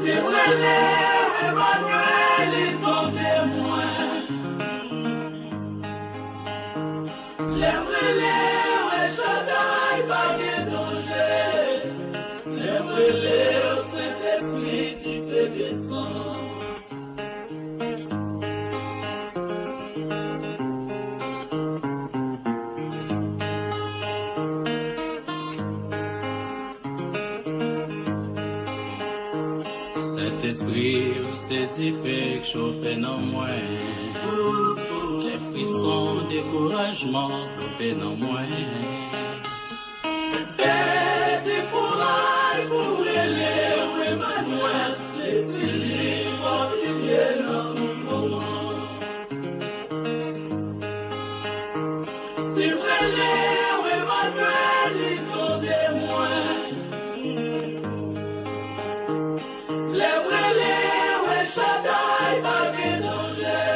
C'est vrai, Emmanuel est ton témoin. Les relais, Shaddai, pas de danger. Les relais, Saint-Esprit, tu fais descendre. Saint-Esprit, c'est fait que chauffer non moins. Les frissons, découragement, flopper non moins. Du courage pour élève Emmanuel, l'esprit fortifié dans tout moment. Si vrai Emmanuel, il ton témoin. Les relais, Shaddai, pas de danger.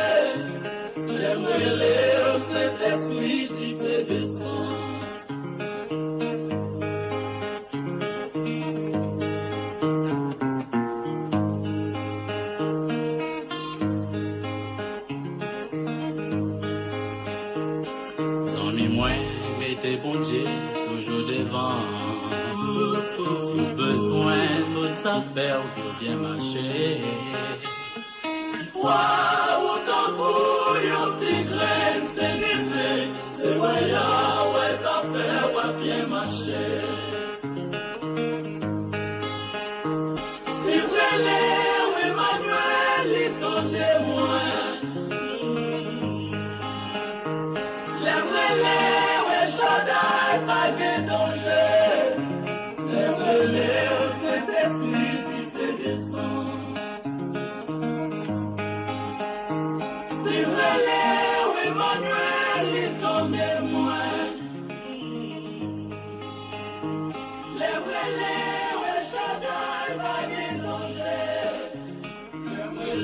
Les relais, Saint-Esprit, tu fais descendre. Mettez bon Dieu toujours devant. Si besoin, toutes affaires, faut bien marcher. Foi ou ton couillon, tigre, c'est l'été. C'est voyant, ouais, ça fait, ouais, bien marcher. Si vrai, Emmanuel, il ton témoin. Les relais, Shaddai, pas de danger. Les relais, Saint-Esprit, tu fais descendre. Si relais, Emmanuel, il ton témoin. Les relais, Shaddai, pas de danger.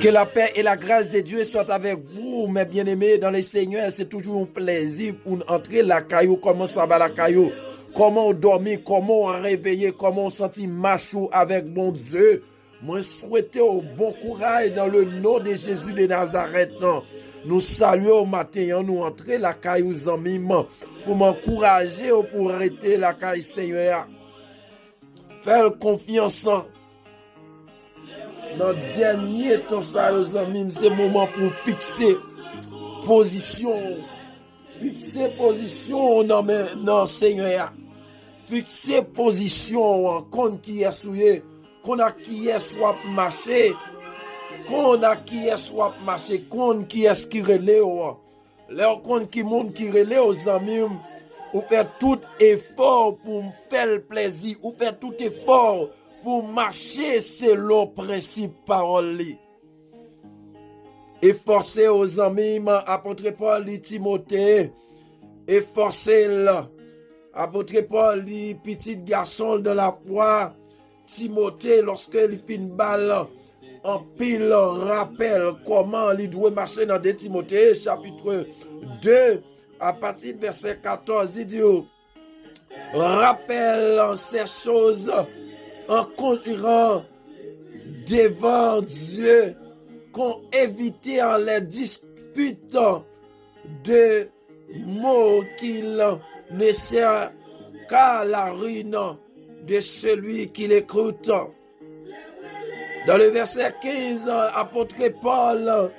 Que la paix et la grâce de Dieu soient avec vous, mes bien-aimés, dans les Seigneurs. C'est toujours un plaisir pour entrer la caillou. Comment ça va la caillou? Comment dormir? Comment réveiller? Comment sentir machou avec mon Dieu? Moi, souhaite au bon courage dans le nom de Jésus de Nazareth. Nous saluons au matin, nous entrer la caillou zamim pour m'encourager pour arrêter la caillou Seigneur. Faire confiance. Dans le dernier temps, c'est le moment pour fixer position. Fixer position dans Seigneur. Fixer position qu'on qui est souillé. Qu'on a qui est soit marché. Qu'on a qui est soit marché. Qu'on qui est qui relève. Là, qu'on qui monte qui relève aux amis. Ou faire tout effort pour me faire le plaisir. Ou faire tout effort pour marcher selon principe parole. Efforcez aux amis, apôtre Paul dit Timothée. Efforcez apôtre Paul dit petit garçon de la foi. Timothée, lorsque il fait une balle, en pile rappelle comment il doit marcher dans 2 Timothée, chapitre 2, à partir du verset 14, il dit rappelle ces choses en conjurant devant Dieu qu'on évite en les disputes de mots qu'il ne sert qu'à la ruine de celui qui l'écoute. Dans le verset 15, apôtre Paul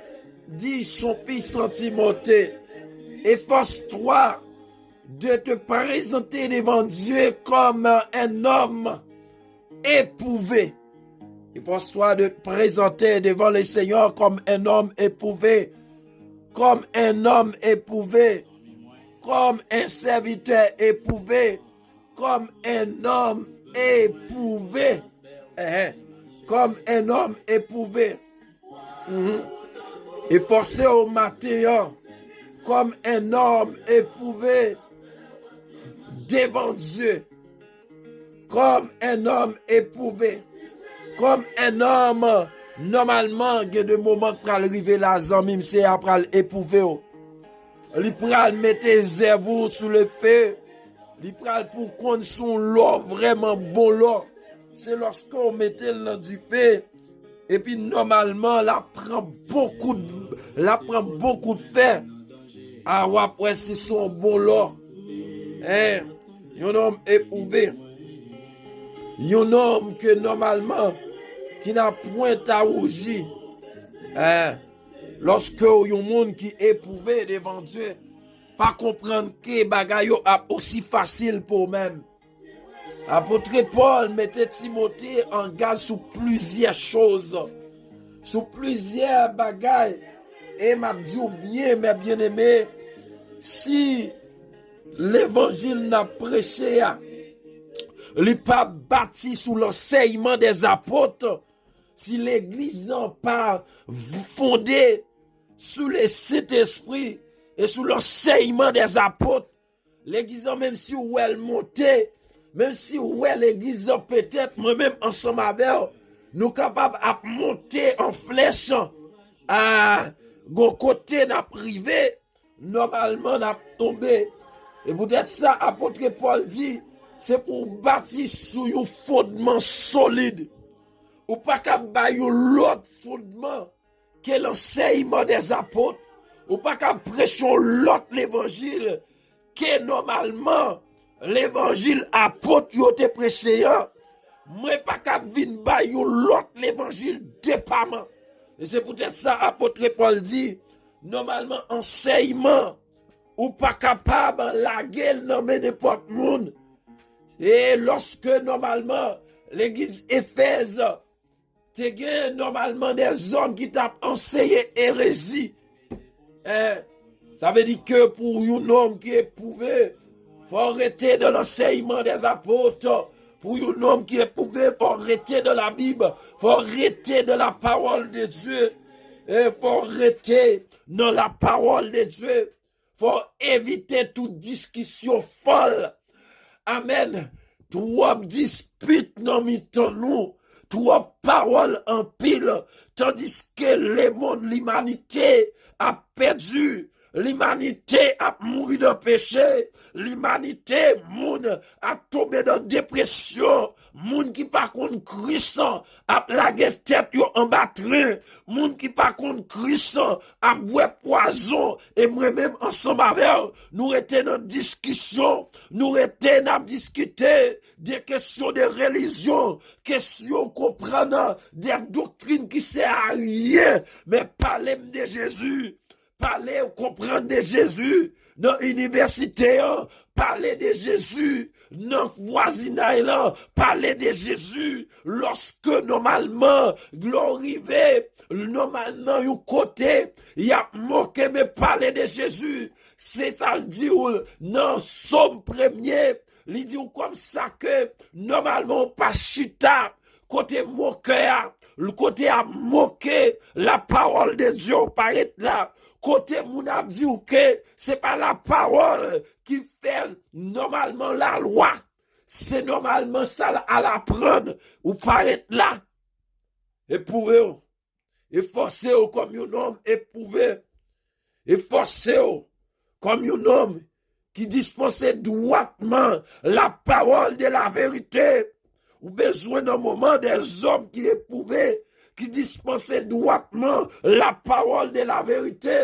dit son fils Timothée, efforce-toi de te présenter devant Dieu comme un homme éprouvé. Efforce-toi de te présenter devant le Seigneur comme un homme éprouvé, comme un homme éprouvé, comme un serviteur éprouvé, comme un homme éprouvé, comme un homme éprouvé. Efforcé au matin, comme un homme éprouvé devant Dieu, comme un homme éprouvé, comme un homme normalement il y a des moments pour arriver là, zami, c'est après éprouver. Il pral mettre zéro sous le feu li pral pour qu'on son l'or vraiment bon l'or. C'est lorsqu'on mettait dans du feu et puis normalement la prend beaucoup de fer. Ah ouais, c'est son bon l'or. Un homme éprouvé. Un homme que normalement qui n'a point à rougir. Lorsque un monde qui est éprouvé devant Dieu, pas comprendre que bagay yo a aussi facile pour même. Apôtre Paul mettait Timothée en garde sur plusieurs choses, sur plusieurs bagailles. Et m'a dit bien, mes bien-aimés, si l'évangile n'a prêché, il n'est pas bâti sous l'enseignement des apôtres, si l'église n'a pas fondé sous le Saint-Esprit et sous l'enseignement des apôtres, l'église, même si où elle montait, même si où l'église peut-être, moi-même ensemble avec nous capables de monter en flèche à côté n'a privé, normalement n'a tombé. Et peut-être ça, apôtre Paul dit, c'est pour bâtir sur un fondement solide. Ou pas qu'à bâtir l'autre fondement que l'enseignement des apôtres. Ou pas qu'à prêcher l'autre l'évangile que normalement l'évangile apôtre yo te prêché. Moi pas qu'à venir bâtir l'autre l'évangile dépendant. Et c'est peut-être ça apôtre Paul dit, normalement enseignement ou pas capable la gueule nommer n'importe monde. Et lorsque normalement l'église Éphèse te gagne normalement des hommes qui t'ont enseigné hérésie. Ça veut dire que pour un homme qui est éprouvé, faut arrêter de l'enseignement des apôtres. Pour un homme qui est éprouvé, faut arrêter de la Bible, faut arrêter de la parole de Dieu. Et faut arrêter dans la parole de Dieu. Faut éviter toute discussion folle. Amen. Trop dispute dans nous, trop paroles en pile, tandis que l'humanité a perdu. L'humanité a mouru de péché. L'humanité, monde a tombé dans dépression. Monde qui par contre Christ a plagué tête en batterie. Monde qui par contre Christ a boire poison. Et moi-même ensemble avec nous étions dans discussion. Nous étions dans discuter des questions de religion. Questions comprendre des doctrines qui servent à rien. Mais parler de Jésus. Parler, comprendre de Jésus dans l'université, parler de Jésus dans le voisinage, parler de Jésus lorsque normalement, glorifié, normalement, au côté, il y a moqué, mais parler de Jésus, c'est à dire, dans Somme premier, il dit comme ça que normalement, pas chita, côté moqué, le côté a moqué la parole de Dieu, paraît là. Côté moun a dit que c'est pas la parole qui fait normalement la loi. C'est normalement ça à l'apprendre ou pas être là. Éprouvé. Et forcé comme un homme éprouvé. Et forcé comme un homme qui dispensait droitement la parole de la vérité. Ou besoin d'un moment des hommes qui éprouvaient, qui dispensaient droitement la parole de la vérité,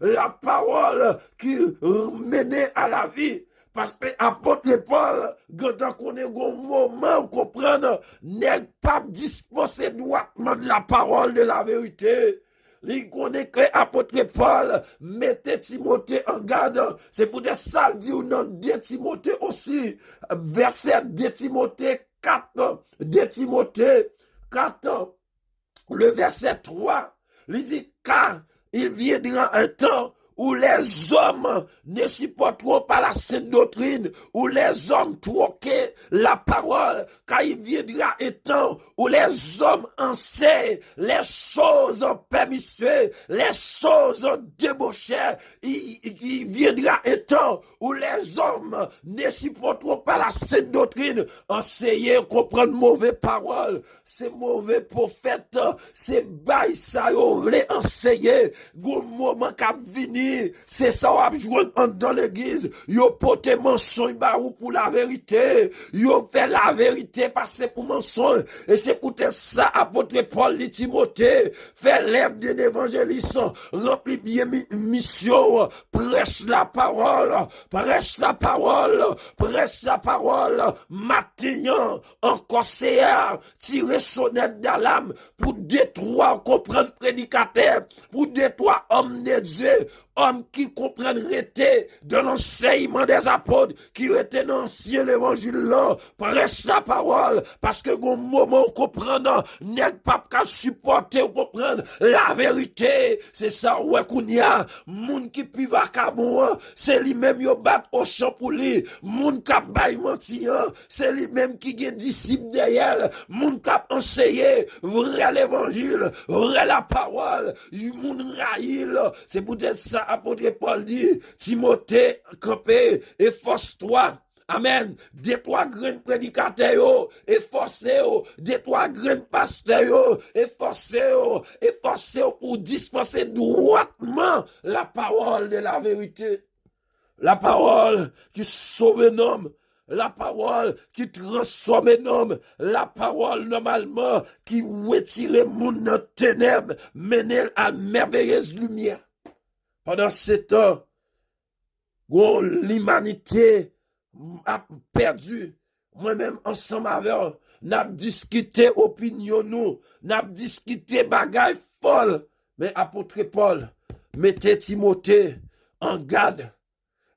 la parole qui menait à la vie. Parce que apôtre Paul, quand on est au moment où comprendre, n'est pas dispensé droitement de la parole de la vérité. Il connaît que apôtre Paul mettait Timothée en garde. C'est peut-être ça le dit ou non de Timothée aussi. Verset de Timothée 4, de Timothée 4, le verset 3, il dit, car il viendra un temps où les hommes ne supporteront pas la sainte doctrine, où les hommes troquent la parole, car il viendra un temps où les hommes enseignent les choses permissives, les choses débauchées. Il viendra un temps où les hommes ne supporteront pas la sainte doctrine, enseigner, comprendre mauvaises paroles, c'est mauvais prophètes, c'est bail ça, vous voulez enseigner, au moment qu'a venir, dit, c'est ça ou a joué dans l'église, yo pote mensonge barou pour la vérité, yo fait la vérité passer pour mensonge, et c'est peut-être ça, apôtre Paul dit Timothée, fait l'œuvre d'un évangéliste, remplit bien mission, prêche la parole, prêche la parole, prêche la parole, matin, encore c'est tirer sonnette d'alarme pour détruire, comprendre prédicateur, pour détruire homme de Dieu, hommes qui comprennent rester de l'enseignement des apôtres, qui étaient dans l'ancien évangile là, prêche la parole, parce que au moment où comprendre, n'est pas qu'à supporter ou comprendre la vérité, c'est ça, ouais, qu'on y a, moun qui pive à Kabon, c'est lui-même yo bat au champ pour lui, moun qui baille menti, c'est lui-même qui est disciple derrière, moun qui enseigné vrai l'évangile, vrai la parole, moun raïl, c'est peut-être ça, apôtre Paul dit, Timothée, campé, efforce-toi. Amen. Des trois grands prédicateurs, efforcez-vous. Des trois grands pasteurs, efforcez-vous. Efforcez-vous pour dispenser droitement la parole de la vérité. La parole qui sauve un homme. La parole qui transforme un homme. La parole normalement qui retire mon ténèbres, mène à merveilleuse lumière. Pendant ce temps, l'humanité a perdu. Moi-même, ensemble avec eux, n'a discuté opinion nous, n'a discuté bagaille folle. Mais apôtre Paul, mettez Timothée en garde.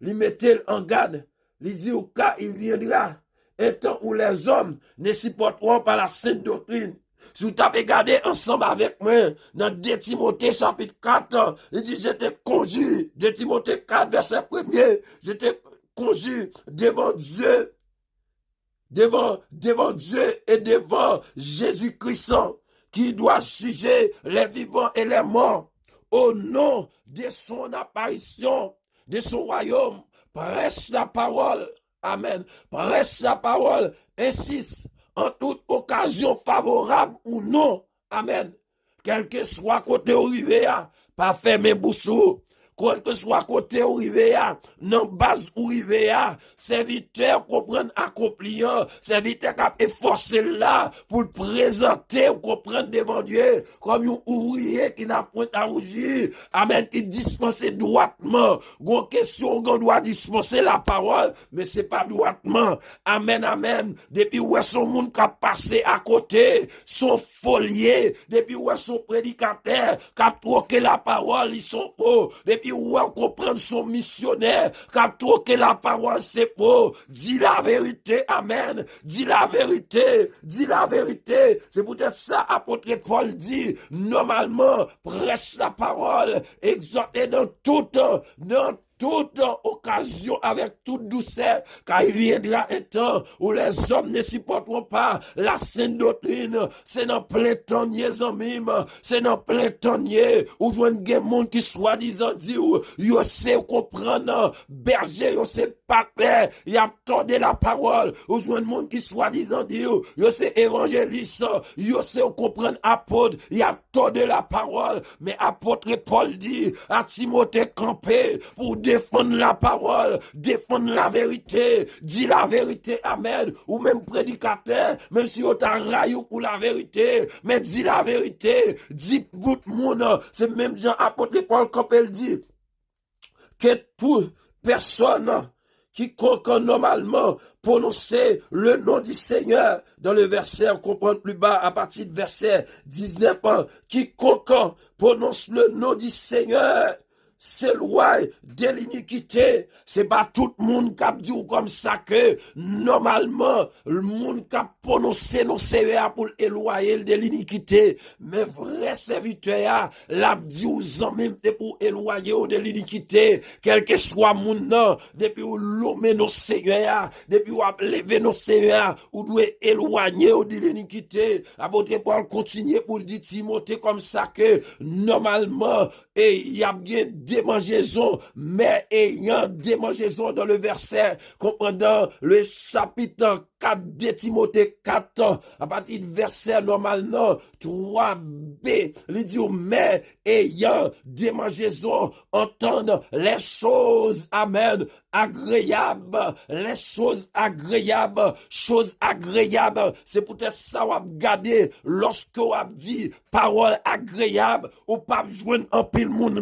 Lui mettez en garde. Il dit au cas il viendra un temps où les hommes ne supporteront pas la sainte doctrine. Si vous avez regardé ensemble avec moi, dans 2 Timothée chapitre 4, il dit, je te conjure, 2 Timothée 4, verset 1er, je te conjure devant Dieu, devant Dieu et devant Jésus-Christ, qui doit juger les vivants et les morts, au nom de son apparition, de son royaume, prêche la parole, amen, prêche la parole, insiste, en toute occasion favorable ou non. Amen. Quel que soit côté arrivé, pas fermer bouche. Quel que soit côté arrivé, non base arrivé, serviteur comprendre accomplir, serviteur qui a efforcé là pour le présenter ou comprendre devant Dieu comme un ouvrier qui n'a point à rougir. Amen. Qui dispense droitement. Gon question, on doit dispenser la parole, mais c'est pas droitement. Amen, amen. Depuis où est son monde qui a passé à côté, son folier, depuis où est son prédicateur qui a troqué la parole, ils sont faux. Depuis où on comprend son missionnaire qui a troqué la parole, c'est faux. Dis la vérité, amen. Dis la vérité, dis la vérité. C'est peut-être ça, apôtre Paul dit, normalement, prêche la parole, exhortez dans toute occasion, avec toute douceur, car il viendra un temps où les hommes ne supporteront pas la sainte doctrine. C'est dans plein temps, c'est dans plein temps, où je vois un monde qui soi-disant dit, yo sait comprendre, berger, yo sait parler, il a tordé la parole, où je vois un monde qui soi-disant dit, yo sait évangéliste, yo sait comprendre apôtre, il a tordé la parole, mais apôtre Paul dit à Timothée campé pour défendre la parole, défendre la vérité, dit la vérité, amen, ou même prédicateur, même si on t'a raillé pour la vérité, mais dit la vérité, dit tout le monde, c'est même Jean apôtre Paul comme elle dit, que toute personne qui comprend normalement prononcer le nom du Seigneur, dans le verset, on comprend plus bas, à partir du verset 19, quiconque prononce le nom du Seigneur, s'éloigne de l'iniquité. C'est pas tout le monde qui a dit comme ça que normalement le monde qui a prononcé nos Seigneur pour éloigner de l'iniquité. Mais vrai serviteur l'a dit aux hommes pour éloigner de l'iniquité. Quel que soit mon nom, depuis où l'homme nos Seigneur, depuis où lever nos Seigneur, ou doit éloigner de l'iniquité. Apôtre Paul continue pour dire Timothée comme ça que normalement et il y a bien démangeaison, mais ayant démangeaison dans le verset, comprenant le chapitre 4 de Timothée 4, à partir du verset normal, non, 3b, il dit, mais ayant démangeaison, entendre les choses, amen, agréables, les choses agréables, c'est peut-être ça ou a gardé lorsque ou a dit parole agréable, ou pas joindre un pile monde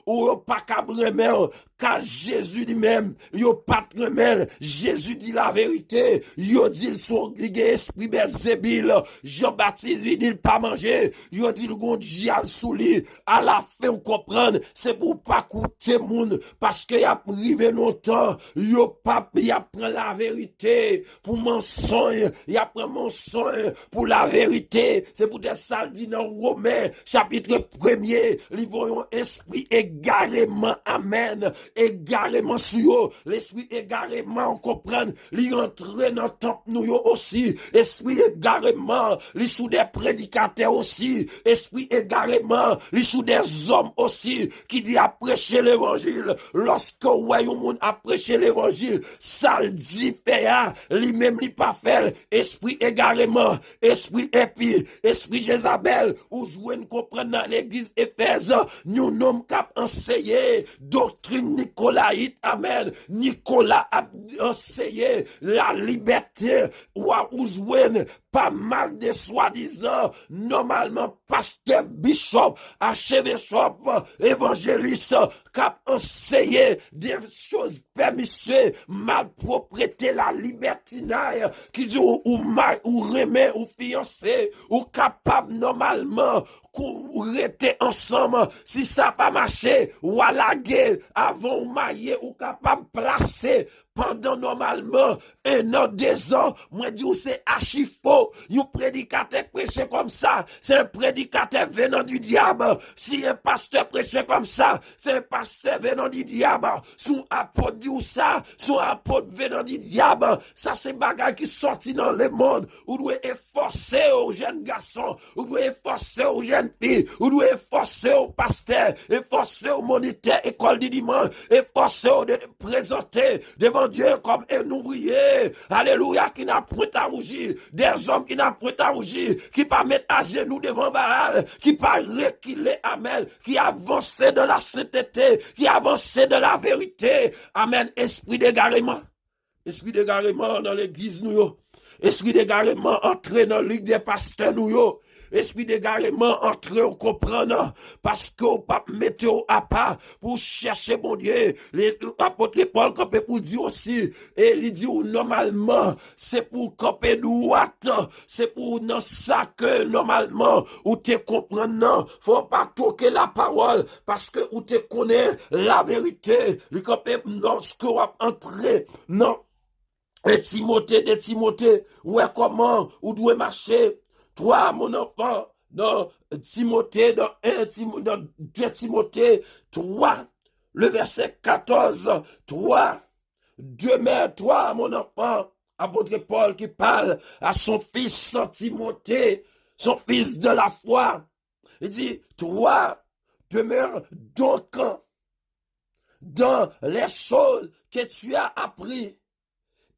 ou pas cabremer, car Jésus lui-même, yo pas remel, Jésus dit la vérité, yo dit le son esprit Belzébul, Jean-Baptiste lui dit pas manger, yo dit le gon diable sous lui, à la fin on comprendre, c'est pour pas coûter monde, parce que y a privé longtemps, yo pas y a prend la vérité pour mensonge, y a prend mensonge pour la vérité, c'est pour ça dit dans Romains chapitre 1er, ils voyons esprit égarément, amen, égarément sur eux, l'esprit égarément, on comprend, li entre dans temple nous aussi, esprit égarément, li sous des prédicateurs aussi, esprit égarément, li sous des hommes aussi, qui dit à prêcher l'évangile, lorsque ouais, un monde a prêché l'évangile, ça le dit faire, lui-même li pas faire, esprit égarément, esprit épi, esprit Jézabel, ou jouer comprendre dans l'église Éphèse, nous nomme cap enseigner, doctrine Nicolaïte, amen, Nicolas a enseigné la liberté, ou jouer pas mal de soi-disant, normalement, pasteur, bishop, archevêchop, évangéliste, cap enseigné des choses permissives, malpropreté, la libertinaire, qui dit ou remet, ou fiancé, ou capable normalement, ou rester ensemble, si ça pas marché, ou à la guerre, avant ou marié, ou capable placer, pendant normalement 1 an, 2 ans, moi dis c'est archi faux. Un prédicateur prêché comme ça, c'est un prédicateur venant du diable. Si un pasteur prêché comme ça, c'est un pasteur venant du diable. Son apôtre dit ça, son apôtre venant du diable. Ça c'est bagage qui sorti dans le monde. Vous devez efforcer aux jeunes garçons, vous devez efforcer aux jeunes filles, vous devez efforcer aux pasteurs, efforcer aux moniteurs, école du dimanche, efforcer de présenter devant Dieu comme un ouvrier, alléluia, qui n'a point à rougir, des hommes qui n'a point à rougir, qui pas mettre à genoux devant Baal, qui pas reculer, amen, qui avance dans la sainteté, qui avance dans la vérité, amen, esprit d'égarement dans l'église nous, esprit d'égarement entré dans la ligue des pasteurs nous, esprit d'égarement entre au comprendre parce que au pape météo à pas pour chercher bon Dieu les apôtres Paul campé pour dire aussi et il dit normalement c'est pour camper droite c'est pour dans ça que normalement ou te comprendre non faut pas toquer la parole parce que ou te connaît la vérité le camper dans ce qu'on va entrer non et Timothée ouais comment ou doit marcher. Toi, mon enfant, dans Timothée, dans 2 Timothée 3, le verset 14, 3, demeure toi, mon enfant, apôtre Paul qui parle à son fils Timothée, son fils de la foi. Il dit, toi, demeure donc dans les choses que tu as appris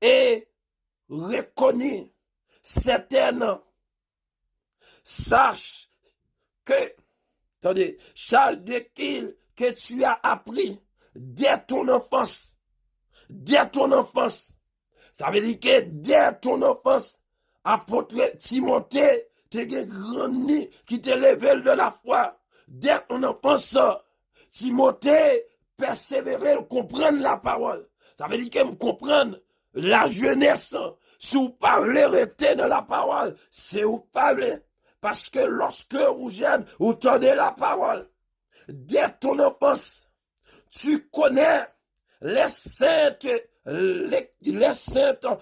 et reconnues certaines. Sache que, attendez, sache de qu'il que tu as appris dès ton enfance. Ça veut dire que dès ton enfance, apôtre Timothée, t'es grand nid qui te levé de la foi. Dès ton enfance, Timothée, persévérer, comprendre la parole. Ça veut dire que comprendre la jeunesse. Si vous parlez, restez dans la parole. C'est vous parlez. Parce que lorsque vous jeune, vous tendez la parole, dès ton enfance, tu connais les saintes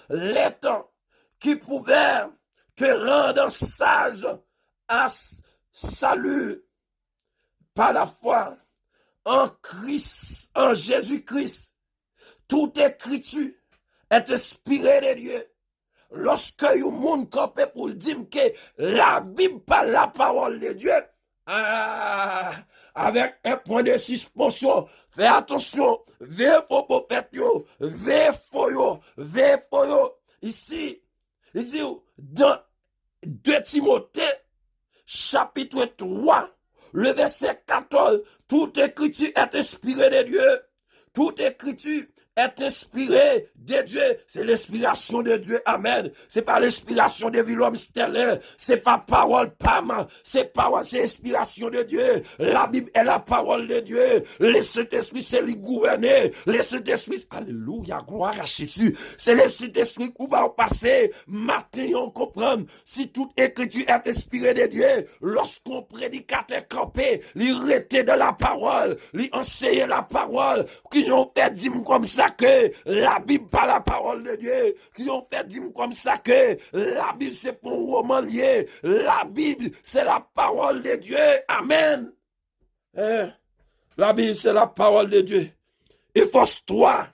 lettres qui pouvaient te rendre sage à salut par la foi en Christ, en Jésus-Christ. Toute écriture est inspirée de Dieu. Lorsque un monde campé pour dire que la Bible parle la parole de Dieu, avec un point de suspension, fais attention, veille pour prophète, veille pour ici, il dit dans 2 Timothée, chapitre 3, le verset 14, toute écriture est inspirée de Dieu. Toute écriture est inspirée de Dieu. C'est l'inspiration de Dieu. Amen. C'est pas l'inspiration de l'homme stellaire. C'est pas parole pam. C'est parole, c'est inspiration de Dieu. La Bible est la parole de Dieu. Le Saint-Esprit, c'est lui gouverner. Le Saint-Esprit, alléluia, gloire à Jésus. C'est le Saint-Esprit qui va passer. Matin, on comprend. Si toute écriture est inspirée de Dieu, lorsqu'on prédicateur campé, lui rester de la parole, lui enseigner la parole, qui ont fait dire comme ça que la Bible pas la parole de Dieu, qui ont fait dire comme ça que la Bible c'est pour un roman lié, la Bible c'est la parole de Dieu, amen. La Bible c'est la parole de Dieu. Efforce-toi,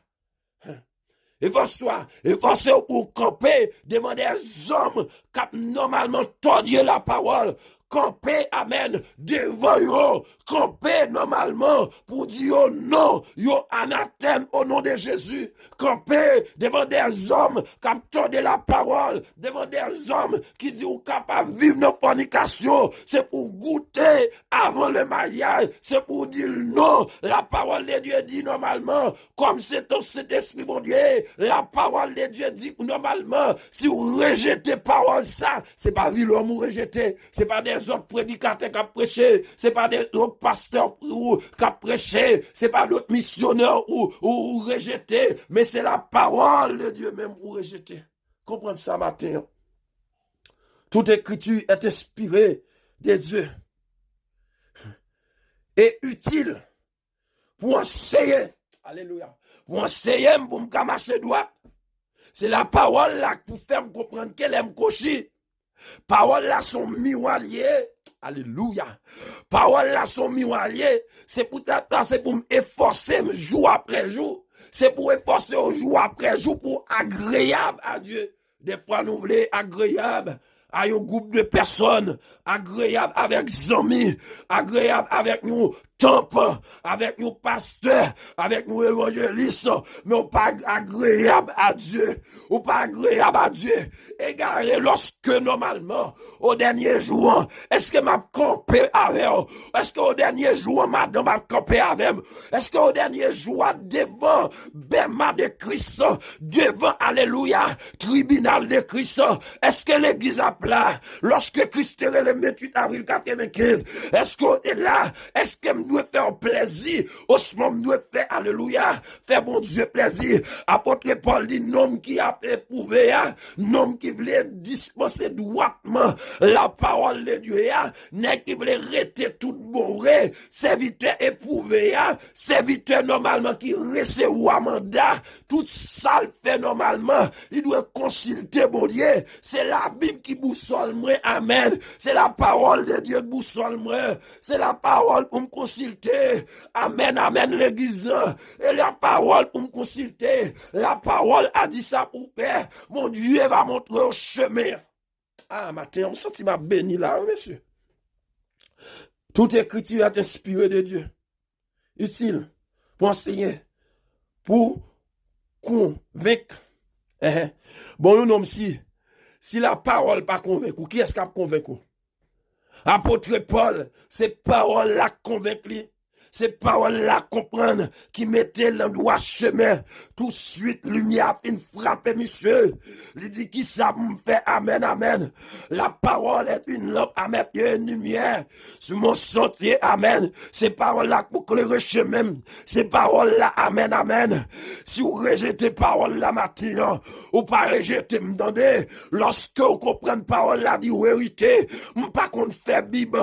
efforce-toi pour camper devant des hommes qui normalement tordent la parole. Camper, amen, devant yo, camper normalement pour dire non, yo anathème au nom de Jésus. Camper devant des hommes qui tordent la parole, devant des hommes qui disent ou capable de vivre nos fornications. C'est pour goûter avant le mariage, c'est pour dire non. La parole de Dieu dit normalement, comme c'est au Saint-Esprit, mon Dieu, la parole de Dieu dit normalement, si vous rejetez parole ça, c'est pas vu l'homme ou rejeter, c'est pas des autres prédicateurs qui ont prêché, c'est pas des autres pasteurs qui ont prêché, c'est pas d'autres missionnaires ou rejeter, mais c'est la parole de Dieu même ou rejeter. Comprenez ça matin. Toute écriture est inspirée de Dieu et utile pour enseigner. Alléluia. Pour enseigner, pour me marcher droit. C'est la parole là pour faire comprendre qu'elle aime cocher. Parole là sont miroiriers. Alléluia. Parole là sont miroiriers. C'est pour m'efforcer jour après jour. C'est pour efforcer jour après jour pour agréable à Dieu. Des fois nous voulons agréable à un groupe de personnes, agréable avec amis, agréable avec nous temple, avec nous pasteurs, avec nous évangélistes, mais on pas agréable à Dieu, ou pas agréable à Dieu. Égaré lorsque normalement, au dernier jour, est-ce que m'a campé avec vous? Est-ce qu'au dernier jour, madame m'a campé avec vous? Est-ce qu'au dernier jour, devant Bema de Christ, devant, alléluia, tribunal de Christ, est-ce que l'église a plat? Lorsque Christ est le 28 avril 95, est-ce qu'on est là? Est-ce que nous faire plaisir? Au ce moment, nous faire, alléluia, faire bon Dieu plaisir. Apôtre Paul dit, nom qui a éprouvé, nom qui voulait dispenser droitement la parole de Dieu, n'est qui voulait rester tout bourré, serviteur éprouvé, serviteur normalement qui recevoir mandat, tout ça le fait normalement, il doit consulter mon Dieu. C'est la Bible qui boussole moi, amen. C'est la parole de Dieu qui boussole moi. C'est la parole pour me consulter. Amen, amen, l'église. Et la parole pour me consulter. La parole a dit ça pour faire. Mon Dieu va montrer au chemin. Ah, matin, on sent m'a béni là, monsieur. Toute écriture est inspirée de Dieu. Utile pour enseigner, pour convaincre. Bon, nous, si la parole pas convaincu, qui est-ce qui a convaincu? Apôtre Paul, ces paroles-là convaincent. Ces paroles-là comprendre qui mettaient le droit chemin. Tout de suite, lumière fin frappe, monsieur. Il dit qui ça me fait, amen, amen. La parole est une lampe à mettre une lumière sur mon sentier, amen. Ces paroles-là pour éclairer chemin. Ces paroles-là, amen, amen. Si vous rejetez paroles-là, matin, ou pas rejetez, m'entendez, lorsque vous comprenez parole-là, dit vérité, pas qu'on fait Bible,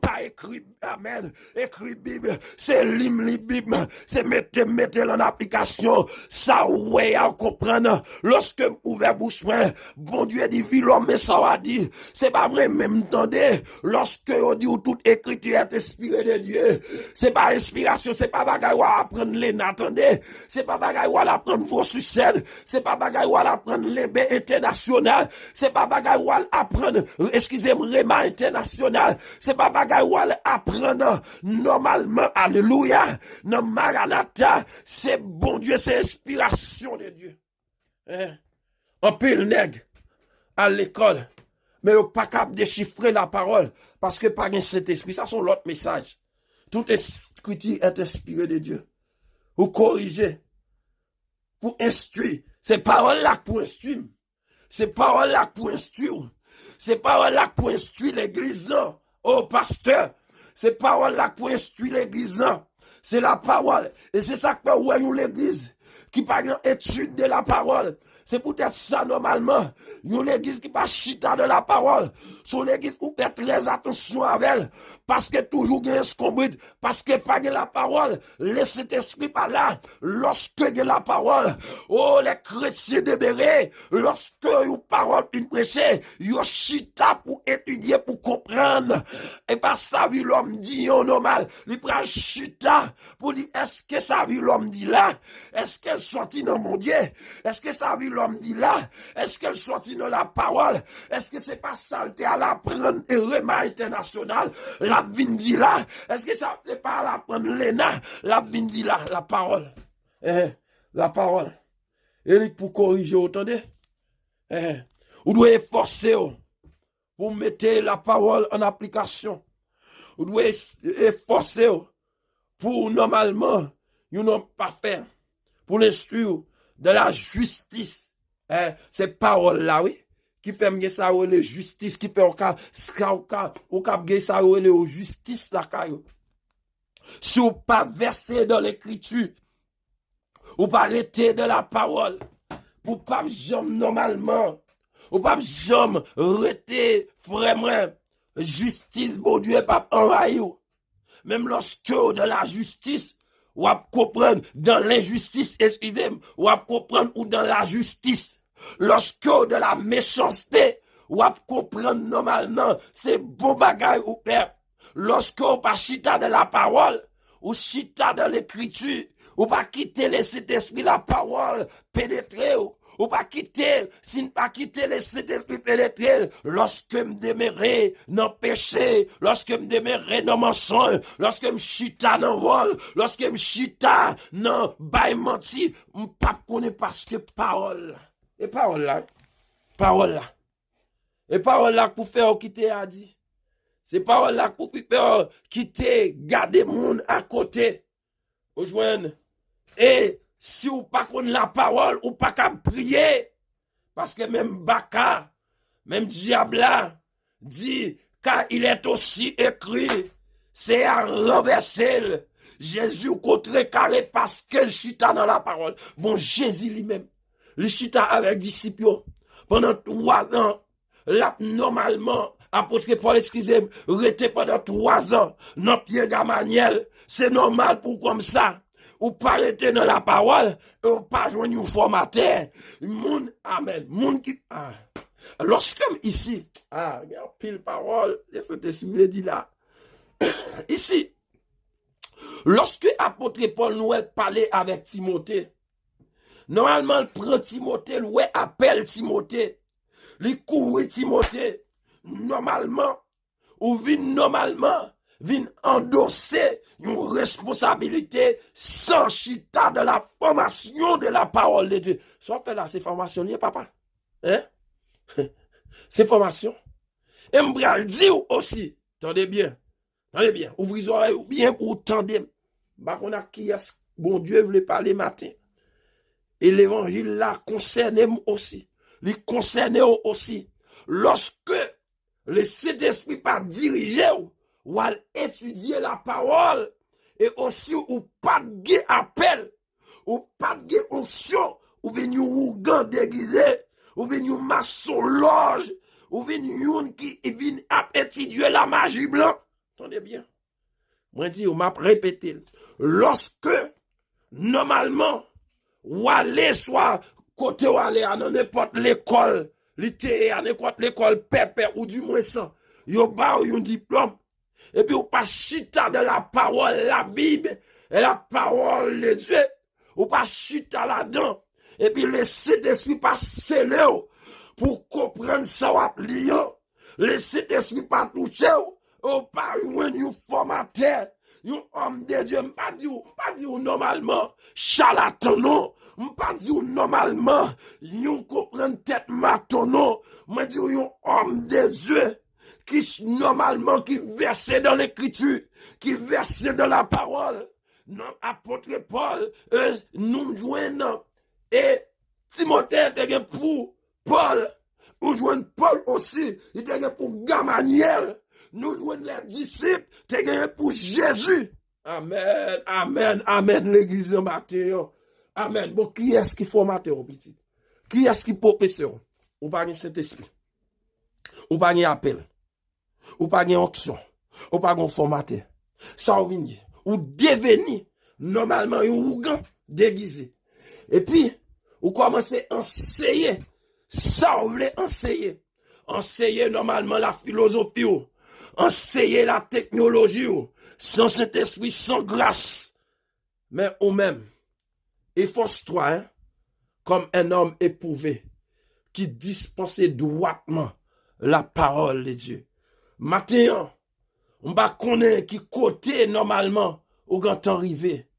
pas écrit, amen, écrit Bible. C'est l'hymne Bible, c'est mettre en application, ça ouais à comprendre, lorsque ouvert bouche, bon Dieu dit, vie l'homme, mais ça va dire, c'est pas vrai, même entendez, lorsque on dit où toute écriture est inspirée de Dieu, c'est pas inspiration, c'est pas bagaille ou apprendre les attendez, c'est pas bagaille ou apprendre vos succès, c'est pas bagaille ou apprendre les bains international, c'est pas bagaille ou apprendre, excusez-moi, Réma international, c'est pas bagaille ou apprendre normalement, alléluia, non Maranatha, c'est bon Dieu, c'est inspiration de Dieu. En pile nègre à l'école, mais yo pas capable de déchiffrer la parole parce que pas un Saint-Esprit. Ça sont l'autre message. Tout écriture est inspiré de Dieu. Pour corriger, pour instruire. C'est parole là pour instruire. C'est parole là pour instruire. C'est parole là pour instruire l'église là. Oh pasteur, c'est parole là pour instruire l'église là. C'est la parole. Et c'est ça que nous l'église qui parle dans étude de la parole. C'est peut-être ça normalement. Une l'église qui pas chita de la parole. Sur l'église où fait très attention avec elle. Parce que toujours gagne ce qu'on bride. Parce que pas de la parole. Laissez cet esprit par là. Lorsque de la parole. Oh, les chrétiens débérés. Lorsque une parole une prêchée. Yo chita pour étudier, pour comprendre. Et par ça, oui, l'homme dit, yo normal. Il prend chita pour dire, est-ce que ça, oui, l'homme dit là? Est-ce qu'elle sortit dans mon Dieu? Est-ce que ça, oui, l'homme dit là? Est-ce qu'elle sortit dans la parole? Est-ce que c'est pas saleté à la prendre et Rema International? La vine dit là? Est-ce que ça c'est pas à la prendre l'ENA? La vine dit là? La parole. La parole. Et pour corriger, vous entendez? Vous devez efforcer pour mettre la parole en application. Vous devez efforcer pour normalement, vous n'avez pas fait, pour l'instruire de la justice. C'est parole là, oui, qui permet ça, la justice, qui permet ça, la justice là, si vous pas verser dans l'écriture, ou pas arrêter de la parole, pour pas jamais normalement, ou pas jamais arrêter vraiment, justice, bon Dieu, pas envahir. Même lorsque de la justice, ou à comprendre dans l'injustice, excusez-moi, ou à comprendre ou dans la justice. Lorsque de la méchanceté, ou à comprendre normalement, c'est beau bagay ou père. Lorsque ou pas chita de la parole, ou chita de l'écriture, ou pas quitter le Saint-Esprit la parole, pénétrer ou pas quitter, si pas quitter le Saint-Esprit pénétrer, lorsque me démérer dans péché, lorsque me démérer dans mensonge, lorsque me chita dans vol, lorsque me chita dans bail menti, m'pas connaît parce que parole. Et parole là. Et parole là pour faire quitter a dit. C'est parole là pour faire quitter, garder monde à côté. Rejoindre. Et si ou pas connaît la parole, ou pas qu'à prier. Parce que même Baka, même Diabla, dit, car il est aussi écrit, c'est à renverser Jésus contre carré parce qu'elle chita dans la parole. Bon, Jésus lui-même, le chita avec disciples pendant 3 ans, là, normalement, apôtre Paul, excusez-moi, resté pendant 3 ans, dans Pierre Gamaliel, c'est normal pour comme ça. Ou pas rester dans la parole, ou pas joindre un formateur. Moun, amen. Moun qui, lorsque ici, regarde, pile parole, c'était ce que dit là. Ici, lorsque apôtre Paul nous parlait avec Timothée, normalement, il prend Timothée, il appelle Timothée, il couvre Timothée, normalement, ou vient endosser une responsabilité sans chita de la formation de la parole de Dieu. Ça fait là, c'est formation, papa. C'est formation. Et m'bral dit aussi, attendez bien, ouvrez les oreilles bien pour tendre. Bah, on a qui est bon Dieu voulait parler matin. Et l'évangile là concerne aussi. Il concerne aussi. Lorsque le Saint-Esprit pas dirigé ou à étudier la parole, et aussi ou pas de appel, ou pas de onction, ou venu ou gant déguisé, ou venu maçon loge, ou venu qui vient à étudier la magie blanche. Attendez bien. Moi dis, on m'a répété. Lorsque, normalement, ou aller soit côté ou aller à n'importe l'école, à n'importe l'école pépère ou du moins ça, yo ba ou un diplôme, et puis ou pas chita de la parole, la Bible, et la parole de Dieu, ou pas chita là-dedans, et puis le Saint-Esprit pas scellé pour comprendre ça ou appliquer, le Saint-Esprit pas touché, ou pas un formateur, un homme de Dieu, pas dire normalement charlatan non, pas dire normalement yon comprend tête maton non, moi dire un homme de Dieu qui normalement qui versait dans l'écriture, qui versait dans la parole. Non, apôtre Paul, nous joignons et Timothée était pour Paul. Nous joignons Paul aussi, il était pour Gamaliel. Nous joignons les disciples, était pour Jésus. Amen, amen, amen, l'église de Matthieu. Amen. Bon, qui est-ce qui formate au petit? Qui est-ce qui professeur? Ou pas Saint-Esprit? Ou pas appel? Ou pas onction? Ou pas formateur? Ça ou venir? Ou devenir normalement un ougan déguisé. Et puis, ou commencez à enseigner. Ça ou voulez enseigner. Enseigner normalement la philosophie. Enseigner la technologie. Sans Saint-Esprit, sans grâce. Mais ou même, efforce-toi, hein, comme un homme éprouvé, qui dispense droitement la parole de Dieu. Maintenant, on va connaître qui côté normalement au grand temps arrivé.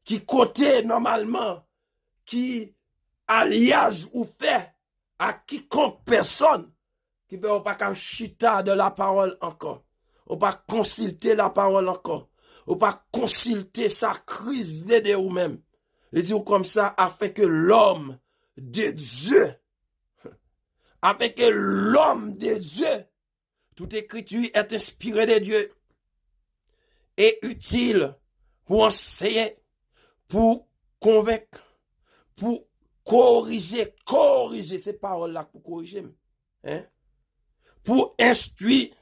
Qui côté normalement, qui alliage ou fait à quiconque personne qui veut pas comme chita de la parole encore. On pas consulter la parole encore. On pas consulter sa crise de ou même. Il dit comme ça afin que l'homme de Dieu, afin que l'homme de Dieu, toute écriture est inspirée de Dieu et utile pour enseigner, pour convaincre, pour corriger ces paroles-là pour corriger, hein? Pour instruire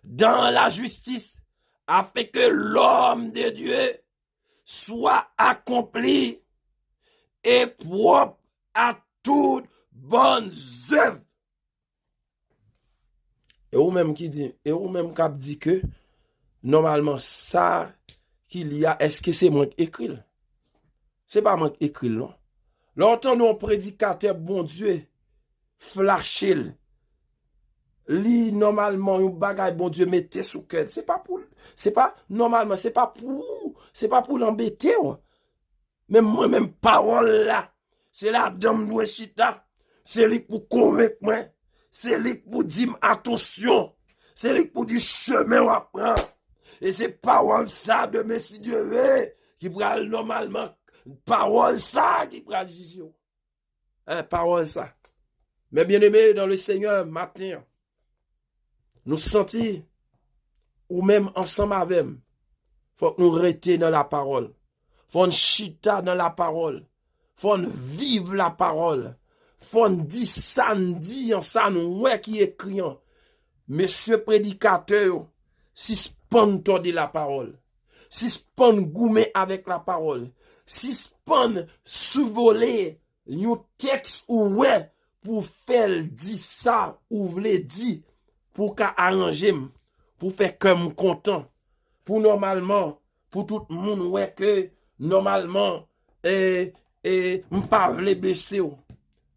dans la justice, afin que l'homme de Dieu soit accompli et propre à toutes bonnes œuvres. Et ou même qui dit que normalement ça qu'il y a, est-ce que c'est moi qui écrit? C'est pas moi qui écrit, non? Longtemps nous un prédicateur bon Dieu flashé li normalement un bagay bon Dieu mettez sous cœur, c'est pas pour l'embêter. Mais moi même parole là, c'est la dame loin chita, c'est lui pour convaincre moi, c'est lui pour dire attention, c'est lui pour dire chemin ou apprendre. Et c'est parole ça de Messie Dieu qui pral normalement parole ça qui pral juger. Parole ça. Mais bien aimé dans le Seigneur matin, nous sentir ou même ensemble avec, faut que nous restions dans la parole. Faut nous chita dans la parole. Faut nous vivre la parole. Faut nous dire ça, nous ouais qui écrit. Monsieur prédicateur, si spon de la parole. Si spon goumer avec la parole. Si spon survoler un texte ou ouais pour faire dire ça ou vle dire pour qu'à arranger, pour faire comme content, pour normalement, pour tout le monde, ouais, que normalement, m'pas vle blesser.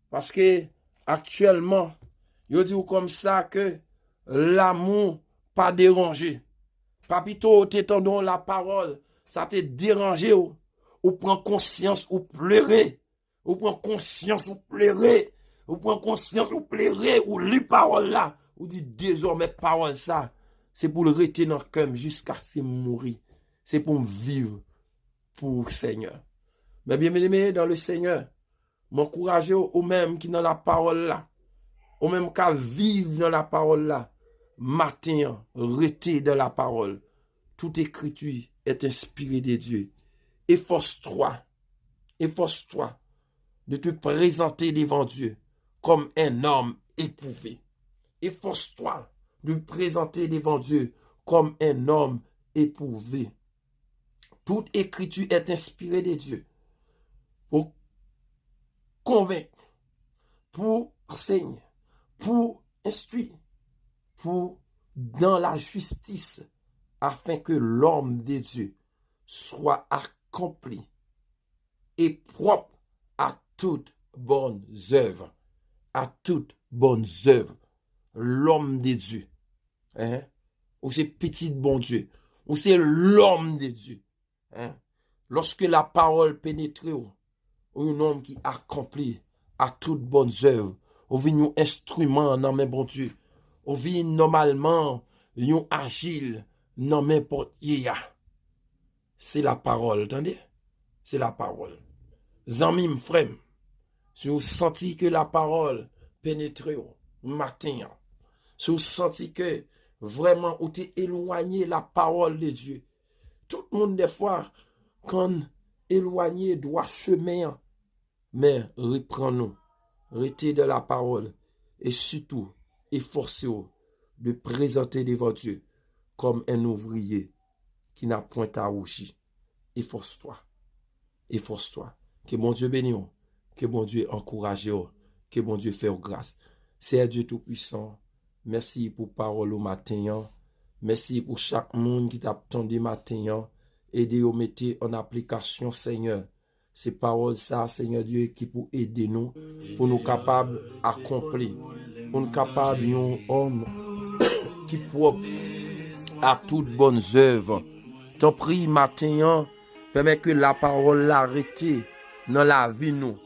Parce que, actuellement, yo dit comme ça que l'amour pas dérangé. Papito, t'étendons la parole, ça te dérangé, ou prend conscience, ou pleurer, ou prend conscience, ou pleurer, ou prend conscience, ou pleurer, ou lit parole là. Ou dit désormais parole ça, c'est pour le rester dans le cœur jusqu'à ce mourir. C'est pour vivre pour le Seigneur. Mais bien aimé dans le Seigneur, m'encourager au même qui dans la parole là, au même qu'à vivre dans la parole là, matin, rester dans la parole. Toute écriture est inspirée de Dieu. Efforce-toi de te présenter devant Dieu comme un homme éprouvé. Efforce-toi de te présenter devant Dieu comme un homme éprouvé. Toute écriture est inspirée de Dieu pour convaincre, pour enseigner, pour instruire, pour dans la justice, afin que l'homme de Dieu soit accompli et propre à toutes bonnes œuvres. À toutes bonnes œuvres. L'homme de Dieu, hein, ou c'est petit bon Dieu, ou c'est l'homme de Dieu. Hein? Lorsque la parole pénètre, ou un homme qui accomplit à toutes bonnes œuvres, ou vient un instrument dans mes bon Dieu, ou vient normalement un agile dans mes portiers. C'est la parole, entendez? C'est la parole. Zami m'frère, si vous sentez que la parole pénètre matin, si vous sentez que vraiment vous êtes éloigné la parole de Dieu, tout le monde des fois, quand éloigné doit chemin, mais reprenons, restez de la parole et surtout efforcez-vous de présenter devant Dieu comme un ouvrier qui n'a point à rougir. Efforce-toi. Efforce-toi. Que bon Dieu bénisse. Que bon Dieu encourage. Que bon Dieu fasse grâce. C'est Dieu Tout-Puissant. Merci pour parole au matin. Merci pour chaque monde qui t'a attendu matin. Aidez au mettre en application, Seigneur. Ces paroles, ça, Seigneur Dieu, qui pour aider nous, pour nous capables d'accomplir, pour nous capables d'un homme qui propre à toutes bonnes œuvres. T'en prie, matin, permet que la parole l'arrête dans la vie nous,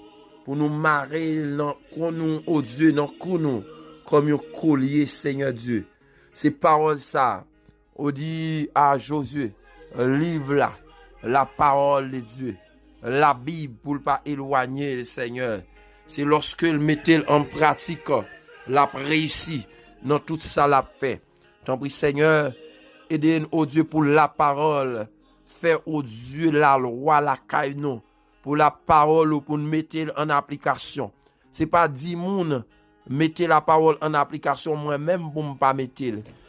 pour nous marrer dans nous, au Dieu, dans nous, comme un collier, Seigneur Dieu. Ces paroles, ça, on dit à Josué, livre là, la parole de Dieu, la Bible pour ne pas éloigner le Seigneur. C'est lorsque il mettait en pratique, la réussi dans tout ça la fait. T'en prie, Seigneur, aidez-nous, au Dieu, pour la parole. Faire au Dieu la loi, la caille, non. Pour la parole ou pour nous mettre en application. C'est pas 10 moun mettez la parole en application, moi-même pour ne pas mettre.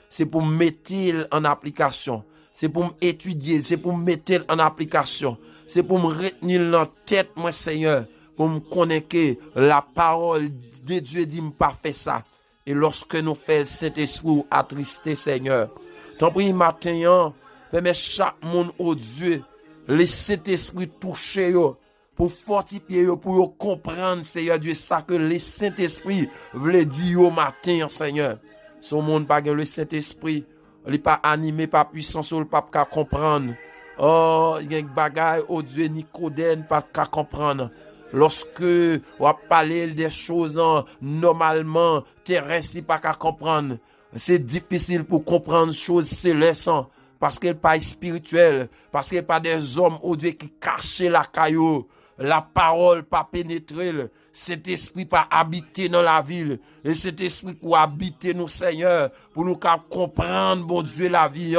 C'est pour mettre en application. C'est pour m'étudier, c'est pour mettre en application. C'est pour me retenir dans la tête, moi, Seigneur, pour me connaître que la parole de Dieu dit pas faire ça. Et lorsque nous faisons cet esprit attristé, Seigneur, t'en prie, matin, permets chaque monde au Dieu, laissez cet esprit toucher yo, pour fortifier yo, pour yo comprendre, Seigneur Dieu, ça que le Saint-Esprit veut dire au matin, Seigneur. Son monde pas le Saint-Esprit, il n'est pas animé par puissance, il pas qu'à comprendre. Oh, il y a des bagailles, oh Dieu, Nicodème, pas qu'à comprendre. Lorsque on va parler des choses normalement terrestres, pas qu'à comprendre. C'est difficile pour comprendre choses célestes parce qu'elle n'est pas spirituelle, parce qu'elle n'est pas des hommes, oh Dieu, qui cachent la caillou. La parole pas pénétrer, cet esprit pas habiter dans la ville, et cet esprit pour habiter nous, Seigneur, pour nous comprendre, bon Dieu, la vie.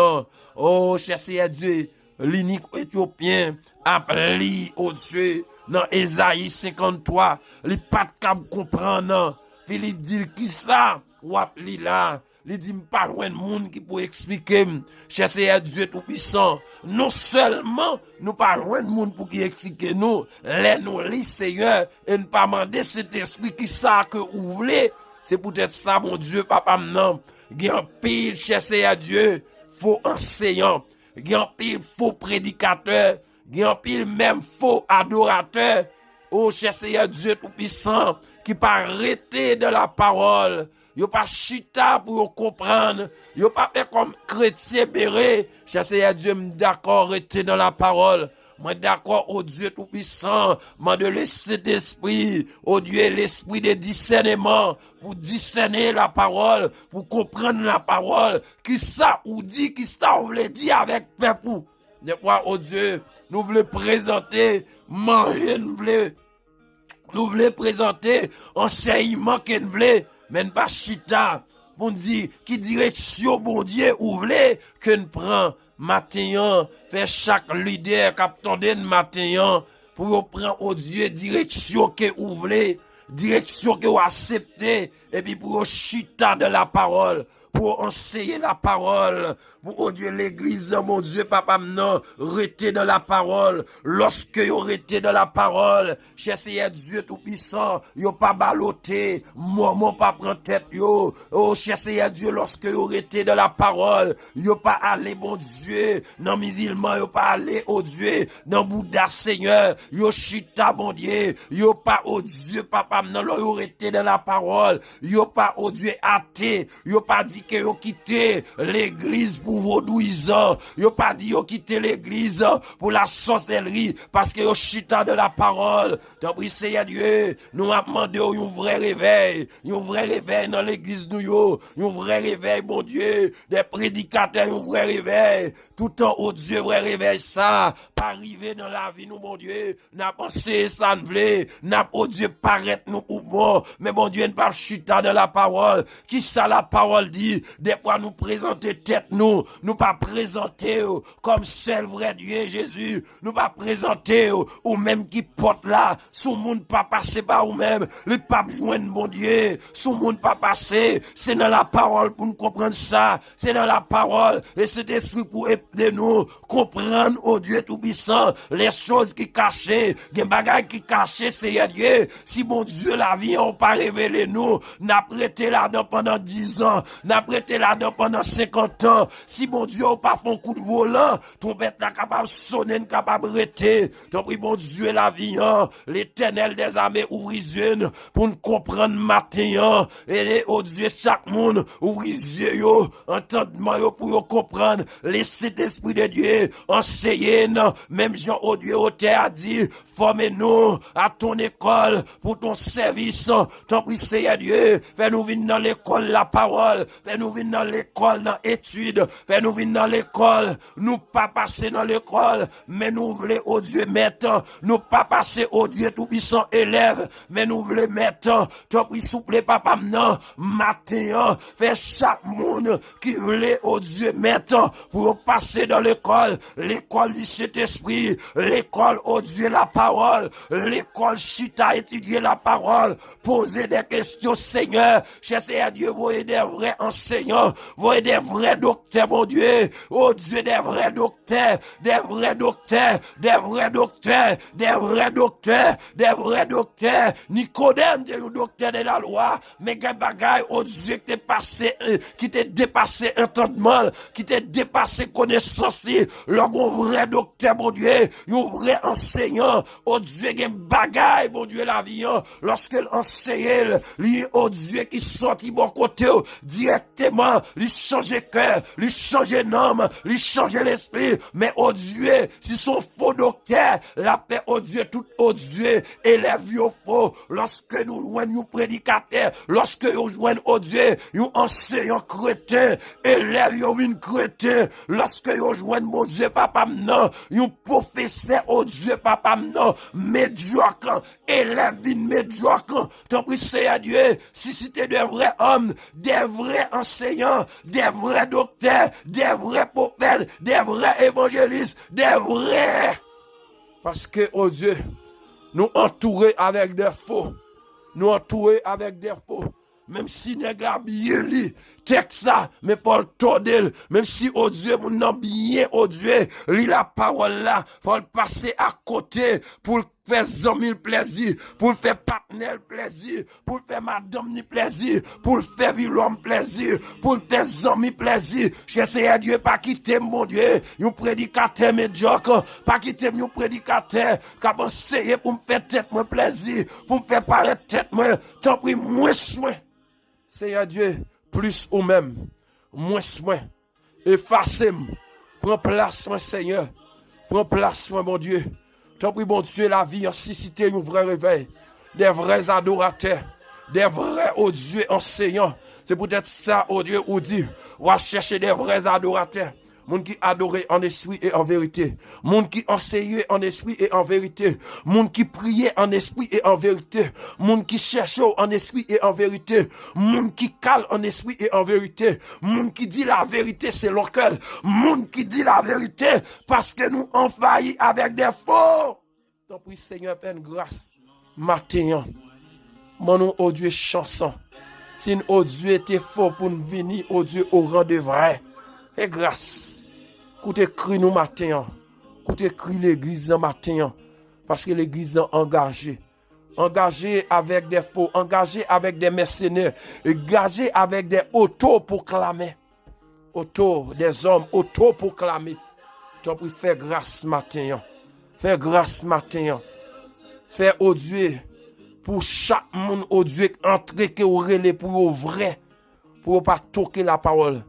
Oh, cher Seigneur Dieu, l'unique éthiopien, appelé, oh Dieu, dans Ésaïe 53, il pas capable comprendre. Philippe dit, qui ça, ou appelé là? Il dit, pas loin de monde qui peut expliquer, cher Seigneur Dieu Tout-Puissant. Non seulement, nous pas loin de monde pour qui expliquer nous, les nous lis, Seigneur, et ne pas demander cet esprit qui ça que vous voulez. C'est peut-être ça, mon Dieu, papa, non. Il y a un pile, cher Seigneur Dieu, faux enseignant. Il y a un pile faux prédicateur. Il y a un pile même faux adorateur. Oh, cher Seigneur Dieu Tout-Puissant, qui pas arrêté de la parole. Yo pas chita pour comprendre. Yo pas fait comme chrétien béré. Cher Seigneur Dieu, d'accord, rester dans la parole. Moi d'accord, au Dieu Tout-Puissant, moi de laisser d'esprit, au Dieu l'esprit de discernement, pour discerner la parole, pour comprendre la parole. Qui ça ou dit, qui ça on veut dire avec peuple. Des fois, au Dieu, nous voulons présenter, manger, nous voulons présenter enseignement qu'on veut. Mais pas chita, bon dit, qui direction, bon Dieu, ouvre que nous prend matin, fait chaque leader qui matin, pour prendre au Dieu direction que ouvre, direction que vous acceptez, et puis pour chita de la parole, pour enseigner la parole, pour, oh Dieu, l'église, mon Dieu, papa, non, rester dans la parole, lorsque vous restez dans la parole, cher Seigneur Dieu Tout-Puissant, vous pas baloté, moment pas prendre tête, yo, oh, cher Seigneur Dieu, lorsque vous restez dans la parole, vous pas aller, bon Dieu, dans musulman, vous pas aller, oh Dieu, dans Bouddha, Seigneur, vous chita, bon Dieu, vous pas, oh Dieu, papa, non, vous restez dans la parole, yo pas, oh Dieu, athée, yo pas dit que yo quitté l'église pour vaudouisant, yo pas dit yo quitté l'église pour la sorcellerie, parce que yo chita de la parole. T'en prie, Seigneur Dieu, nous a demandé un vrai réveil dans l'église nous yo, un vrai réveil, bon Dieu, des prédicateurs, un vrai réveil, tout temps, oh Dieu, vrai réveil, ça, pas arriver dans la vie, nous, bon Dieu, n'a pensé, ça ne voulait, n'a, oh Dieu, paraître nous pour bon, mais bon Dieu, ne pas chita de la parole, qui ça la parole dit, des fois nous présenter tête nous pas présenter comme seul vrai Dieu, Jésus, nous pas présenter ou même qui porte là, sous monde pas passer par ou même, le pape joindre bon Dieu, sous monde pas passer, c'est dans la parole pour nous comprendre ça, c'est dans la parole, et cet esprit pour aider nous, comprendre, oh Dieu tout-puissant, les choses qui cachées, des bagages qui cachées, Seigneur Dieu, si bon Dieu la vie, on pas révélé nous, n'a prêté là-dedans pendant 10 ans, n'a prêté là-dedans pendant 50 ans, si bon Dieu, on pas fait un coup de volant, ton bête là capable de sonner, capable de rester, ton prie bon Dieu la vie, l'Éternel des armées ouvre les yeux pour nous comprendre matin, et oh Dieu, chaque monde ouvre les yeux, entendement pour nous comprendre, laissez l'Esprit de Dieu enseigner, même Jean oh Dieu, a dit, formez-nous à ton école pour ton service, ton prie Seigneur Dieu, fais-nous venir dans l'école la parole, fais-nous venir dans l'école dans études, fais-nous venir dans l'école, nous pas passer dans l'école, mais nous voulons au Dieu mettre, nous pas passer au Dieu tout puissant élève, mais nous voulons mettre, ton prie souple papa maintenant, matin, fais chaque monde qui voulait au Dieu mettre pour passer dans l'école du Saint-Esprit, l'école au Dieu la parole, l'école chita étudier la parole, poser des questions Seigneur, chercher à Dieu, voyez des vrais enseignants, voyez des vrais docteurs, mon Dieu, oh Dieu, des vrais docteurs, des vrais docteurs, des vrais docteurs, des vrais docteurs, des vrais docteurs. Nicodème, c'est un docteur de la loi, mais quel bagaille, oh Dieu, qui t'est dépassé entendement, qui t'est dépassé connaissance, le vrai docteur, mon Dieu, un vrai enseignant, oh Dieu, qui bagaille, mon Dieu, la vie, lorsque l'enseigne, lui, oh Dieu, qui sortit bon côté, directement, lui changer cœur, lui changer nom, lui changer l'esprit, mais oh Dieu, si son faux docteur, la paix, oh Dieu, tout, oh Dieu, élève au faux, lorsque nous joignons prédicateurs, lorsque nous joignons, oh Dieu, nous enseignons chrétiens, élève une chrétien, lorsque nous joignons, mon Dieu, papa, non, nous professeur, oh Dieu, papa, non, médiocre, élève une médiocre, t'en prie, Seigneur Dieu, si c'était des vrais hommes, des vrais enseignants, des vrais docteurs, des vrais prophètes, des vrais évangélistes, des vrais. Parce que, oh Dieu, nous entourés avec des faux, nous entourés avec des faux. Même si nèg la bien li, texte ça, mais faut le tordel, même si oh Dieu, mon nan bien, oh Dieu, li la parole là, faut le passer à côté pour faire zami plaisir, pour faire partenaire plaisir, pour faire madame ni plaisir, pour faire l'homme plaisir, pour faire zami plaisir. J'essaie Dieu pas quitter mon Dieu, un prédicateur médiocre, pas quitter un prédicateur qui a essayé pour me faire tête moi plaisir, pour me faire paraître tête moi, tant pis moins. Seigneur Dieu, plus ou même, moins, effacez-moi, prends place, mon Seigneur, prends place, mon Dieu. T'en prie, bon Dieu, la vie en suscité un vrai réveil, des vrais adorateurs, des vrais, oh Dieu, enseignants. C'est peut-être ça, oh Dieu, ou dit, on va chercher des vrais adorateurs. Monde qui adorait en esprit et en vérité. Monde qui enseignait en esprit et en vérité. Monde qui priait en esprit et en vérité. Monde qui cherchait en esprit et en vérité. Monde qui cale en esprit et en vérité. Monde qui dit la vérité, c'est local. Monde qui dit la vérité parce que nous envahis avec des faux. Donc, oui, Seigneur, fais une grâce. Matin, mon nom, oh Dieu, chanson. Si oh Dieu était fort pour nous venir, oh Dieu, au rang de vrai. Fais grâce. Écoutez, crie nous matin. Écoutez, crie l'église matin. Parce que l'église est engagée. Engagée avec des faux, engagée avec des mercenaires, engagée avec des autoproclamés. Des hommes autoproclamés. Tu peux faire grâce matin. Fais grâce matin. Fais, oh Dieu, pour chaque monde au Dieu entrer que ou relé pour vrai, pour pas toquer la parole.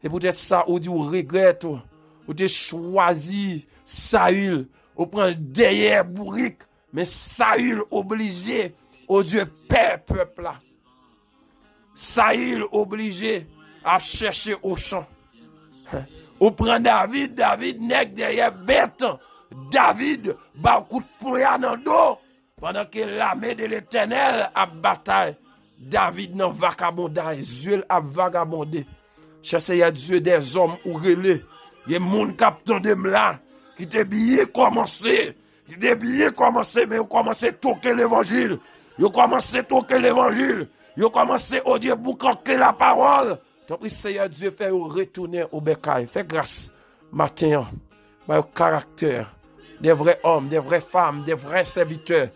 Et peut-être ça ou dit ou regrette ou te choisi Saül, ou prend derrière bourrique, mais Saül obligé au Dieu père peuple là. Saül obligé à chercher au champ. Ou prend David nèg derrière bête. David ba coup de poing dans dos pendant que l'armée de l'Éternel a bataille. David nan vagabondage, Dieu a vagabondé. Cherchez à Dieu des hommes ou relais. Il y a moun captant de là qui te bien commencé. Qui te bien commencé mais ils commencé à toquer l'évangile. Ils commencé à toquer l'évangile. Ils commencé au Dieu pour croquer la parole. Donc Seigneur Dieu fait retourner au bécail. Fais grâce matin au caractère des vrais hommes, des vraies femmes, des vrais serviteurs,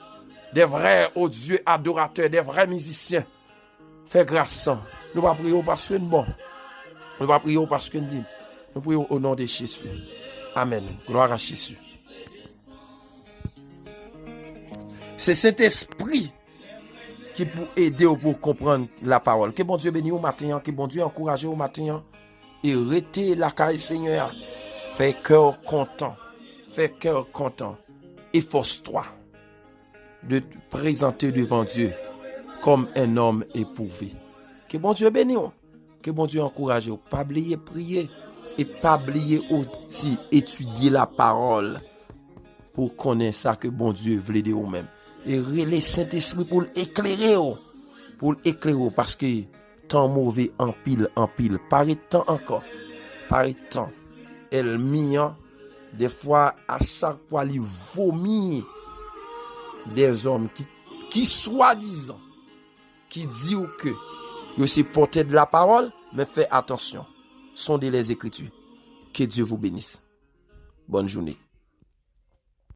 des vrais oh Dieu adorateurs, des vrais musiciens. Fais grâce. Nous pas prier parce que nous bon. Nous pas prier parce que nous dit. Nous prions au nom de Jésus. Amen. Gloire à Jésus. C'est cet esprit qui peut aider pour comprendre la parole. Que bon Dieu bénisse au matin, que bon Dieu encourage au matin et rester la caille Seigneur. Fais cœur content. Fais cœur content. Efforce-toi de te présenter devant Dieu comme un homme éprouvé. Que bon Dieu bénisse. Que bon Dieu encourage. Pas oublier prier et pas oublier aussi étudier la parole pour connaître ça que bon Dieu veut de vous-même. Et le Saint-Esprit pour l'éclairer. Pour l'éclairer parce que temps mauvais en pile. Pareil temps encore. Pareil temps. Elle mien. Des fois, à chaque fois, il vomit des hommes qui soi-disant, qui disent que ils sont portés de la parole, mais faites attention. Sondez les Écritures. Que Dieu vous bénisse. Bonne journée.